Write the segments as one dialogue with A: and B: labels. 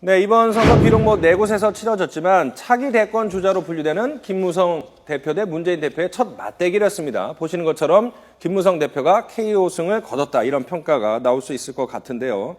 A: 네, 이번 선거 비록 네 곳에서 치러졌지만 차기 대권 주자로 분류되는 김무성 대표 대 문재인 대표의 첫 맞대결이었습니다. 보시는 것처럼 김무성 대표가 KO승을 거뒀다 이런 평가가 나올 수 있을 것 같은데요.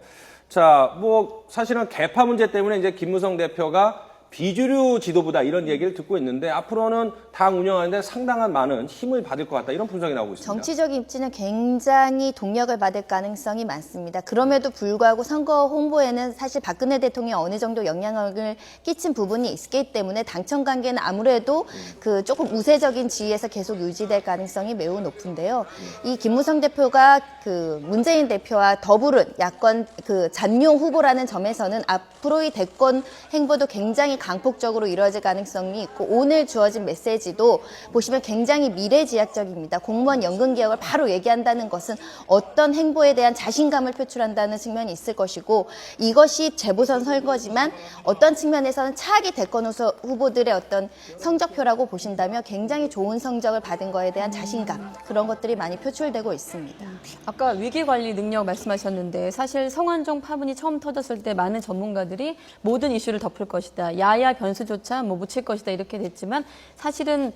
A: 자, 사실은 계파 문제 때문에 이제 김무성 대표가 비주류 지도부다 이런 얘기를 듣고 있는데 앞으로는 당 운영하는데 상당한 많은 힘을 받을 것 같다 이런 분석이 나오고 있습니다.
B: 정치적 입지는 굉장히 동력을 받을 가능성이 많습니다. 그럼에도 불구하고 선거 홍보에는 사실 박근혜 대통령이 어느 정도 영향력을 끼친 부분이 있기 때문에 당청 관계는 아무래도 그 조금 우세적인 지위에서 계속 유지될 가능성이 매우 높은데요. 이 김무성 대표가 그 문재인 대표와 더불은 야권 그 잔용 후보라는 점에서는 앞으로의 대권 행보도 굉장히 강폭적으로 이루어질 가능성이 있고 오늘 주어진 메시지도 보시면 굉장히 미래지향적입니다. 공무원 연금 개혁을 바로 얘기한다는 것은 어떤 행보에 대한 자신감을 표출한다는 측면이 있을 것이고 이것이 재보선 선거지만 어떤 측면에서는 차기 대권 후보들의 어떤 성적표라고 보신다면 굉장히 좋은 성적을 받은 거에 대한 자신감 그런 것들이 많이 표출되고 있습니다.
C: 아까 위기관리 능력 말씀하셨는데 사실 성완종 파문이 처음 터졌을 때 많은 전문가들이 모든 이슈를 덮을 것이다. 야야 변수조차 묻힐 것이다 이렇게 됐지만 사실은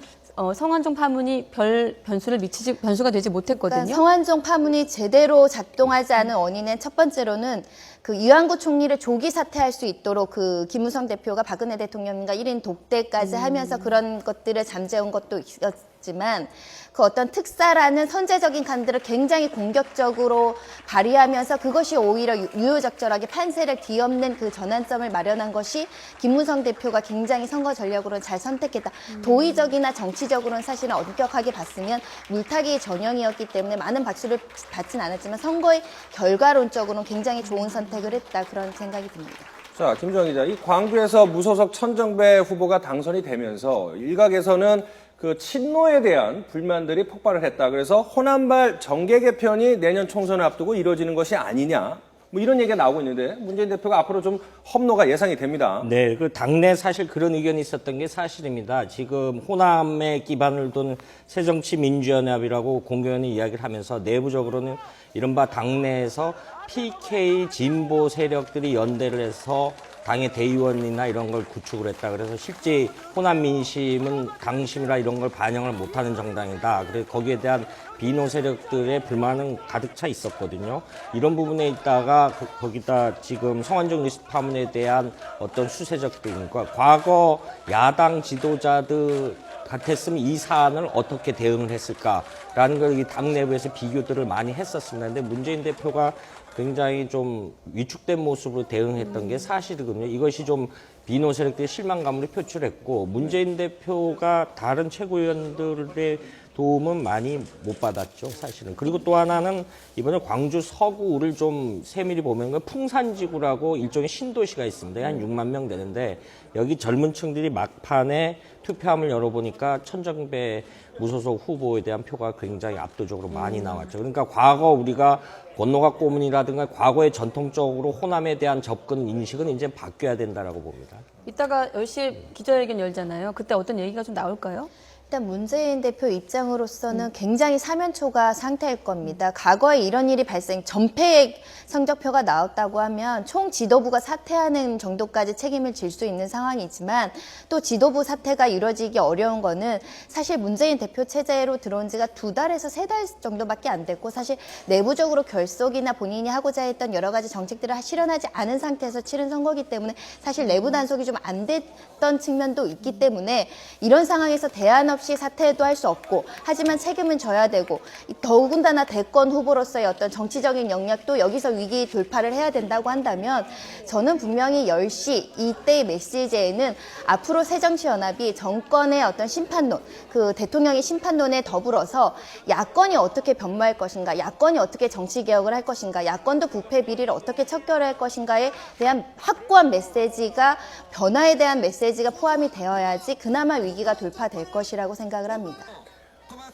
C: 성완종 파문이 별 변수가 되지 못했거든요.
B: 그러니까 성완종 파문이 제대로 작동하지 않은 원인은 첫 번째로는 그 이완구 총리를 조기 사퇴할 수 있도록 그 김무성 대표가 박근혜 대통령과 1인 독대까지 하면서 그런 것들을 잠재운 것도 있었지만 그 어떤 특사라는 선제적인 칸들을 굉장히 공격적으로 발휘하면서 그것이 오히려 유효적절하게 판세를 뒤엎는 그 전환점을 마련한 것이 김무성 대표가 굉장히 선거 전략으로는 잘 선택했다. 도의적이나 정치적으로는 사실은 엄격하게 봤으면 물타기 전형이었기 때문에 많은 박수를 받진 않았지만 선거의 결과론적으로는 굉장히 좋은 선택을 했다. 그런 생각이 듭니다.
A: 자, 김주영 기자, 이 광주에서 무소속 천정배 후보가 당선이 되면서 일각에서는 그 친노에 대한 불만들이 폭발을 했다. 그래서 호남발 정계 개편이 내년 총선을 앞두고 이루어지는 것이 아니냐. 이런 얘기가 나오고 있는데 문재인 대표가 앞으로 좀 험로가 예상이 됩니다.
D: 네, 그 당내 사실 그런 의견이 있었던 게 사실입니다. 지금 호남에 기반을 둔 새정치민주연합이라고 공교연히 이야기를 하면서 내부적으로는 이른바 당내에서 PK 진보 세력들이 연대를 해서 당의 대의원이나 이런 걸 구축을 했다. 그래서 실제 호남 민심은 당심이라 이런 걸 반영을 못하는 정당이다. 그래서 거기에 대한 비노 세력들의 불만은 가득 차 있었거든요. 이런 부분에 있다가 거기다 지금 성완종 리스트 파문에 대한 어떤 수세적 등과 과거 야당 지도자들 같았으면 이 사안을 어떻게 대응을 했을까라는 걸 당 내부에서 비교들을 많이 했었습니다. 근데 문재인 대표가 굉장히 좀 위축된 모습으로 대응했던 게 사실이거든요. 이것이 좀 비노 세력들의 실망감을 표출했고 문재인 대표가 다른 최고위원들의 도움은 많이 못 받았죠, 사실은. 그리고 또 하나는 이번에 광주 서구를 좀 세밀히 보면 풍산지구라고 일종의 신도시가 있습니다. 한 6만 명 되는데 여기 젊은 층들이 막판에 투표함을 열어보니까 천정배 무소속 후보에 대한 표가 굉장히 압도적으로 많이 나왔죠. 그러니까 과거 우리가 권노가 고문이라든가 과거의 전통적으로 호남에 대한 접근 인식은 이제 바뀌어야 된다라고 봅니다.
C: 이따가 10시에 기자회견 열잖아요. 그때 어떤 얘기가 좀 나올까요?
B: 일단 문재인 대표 입장으로서는 굉장히 사면초가 상태일 겁니다. 과거에 이런 일이 전패의 성적표가 나왔다고 하면 총 지도부가 사퇴하는 정도까지 책임을 질 수 있는 상황이지만 또 지도부 사퇴가 이루어지기 어려운 거는 사실 문재인 대표 체제로 들어온 지가 2달에서 3달 정도밖에 안 됐고 사실 내부적으로 결속이나 본인이 하고자 했던 여러 가지 정책들을 실현하지 않은 상태에서 치른 선거기 때문에 사실 내부 단속이 좀 안 됐던 측면도 있기 때문에 이런 상황에서 대안 없이 사퇴도 할 수 없고 하지만 책임은 져야 되고 더군다나 대권 후보로서의 어떤 정치적인 역량도 여기서 위기 돌파를 해야 된다고 한다면 저는 분명히 10시 이때의 메시지에는 앞으로 새정치연합이 정권의 어떤 심판론, 그 대통령의 심판론에 더불어서 야권이 어떻게 변모할 것인가, 야권이 어떻게 정치개혁을 할 것인가, 야권도 부패 비리를 어떻게 척결할 것인가에 대한 확고한 메시지가 변화에 대한 메시지가 포함이 되어야지 그나마 위기가 돌파될 것이라고 생각을 합니다.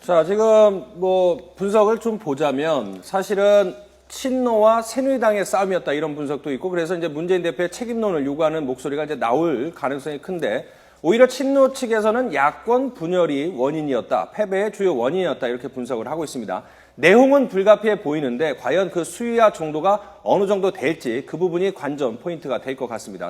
A: 자, 지금 분석을 좀 보자면 사실은 친노와 새누리당의 싸움이었다 이런 분석도 있고 그래서 이제 문재인 대표의 책임론을 요구하는 목소리가 이제 나올 가능성이 큰데 오히려 친노 측에서는 야권 분열이 원인이었다, 패배의 주요 원인이었다 이렇게 분석을 하고 있습니다. 내용은 불가피해 보이는데 과연 그 수위와 정도가 어느 정도 될지 그 부분이 관전 포인트가 될 것 같습니다.